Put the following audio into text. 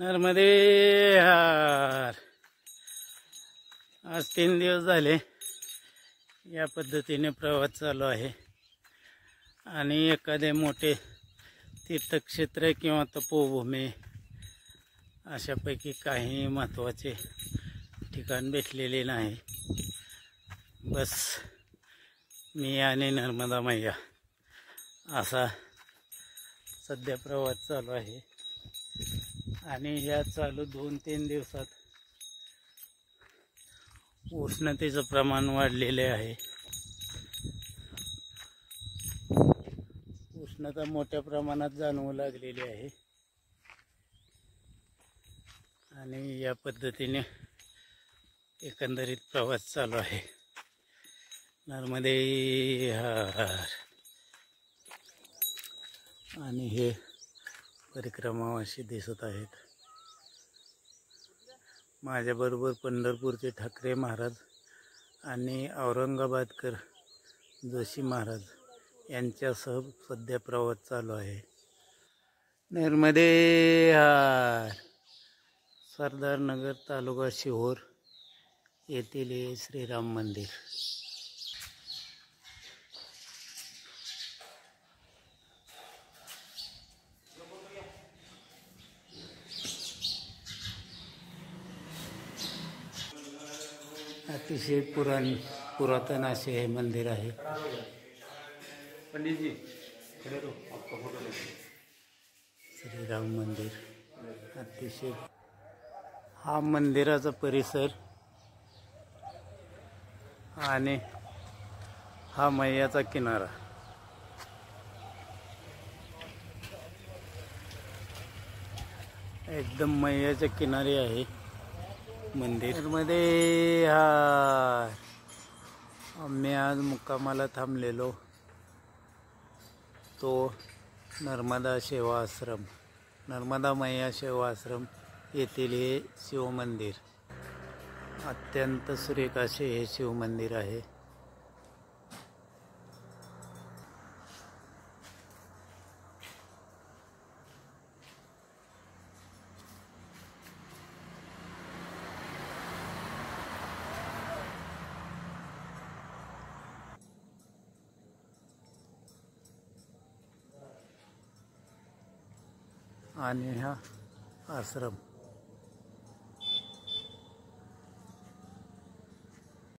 नर्मदे हार. आज 3 दिवस झाले या पद्धतीने प्रवास चालू आहे आणि एखादे मोठे तीर्थक्षेत्र किंवा तपोभूमी अशापैकी काही महत्त्वाचे ठिकाण भेटलेले नाही. बस मी आणि नर्मदा मैया असा सध्या प्रवास चालू आहे आणि या चालू 2-3 दिवसात उष्णतेचं प्रमाण वाढलेले आहे. उष्णता मोठ्या प्रमाणात जाणवू लागलेली आहे आणि या पद्धतीने एकंदरीत प्रवास चालू आहे. नर्मदे हार. आणि हे परिक्रमावासी दिसत आहेत. माझ्याबरोबर पंढरपूरचे ठाकरे महाराज आणि औरंगाबादकर जोशी महाराज यांच्यासह सध्या प्रवास चालू आहे. नर्मदे हार. सरदारनगर तालुका शिहोर येथील हे श्रीराम मंदिर. अतिशय पुरातन असे हे मंदिर आहे. पंडित जी श्रीराम मंदिर. अतिशय हा मंदिराचा परिसर आणि हा मैयाचा किनारा. एकदम मैयाच्या किनारी आहे मंदिर. मध्ये हा आम्ही आज मुक्कामाला थांबलेलो तो नर्मदा सेवा आश्रम, नर्मदा मैया सेवा आश्रम येथील हे शिवमंदिर. अत्यंत सुरेख असे हे शिवमंदिर आहे. आणि हा आश्रम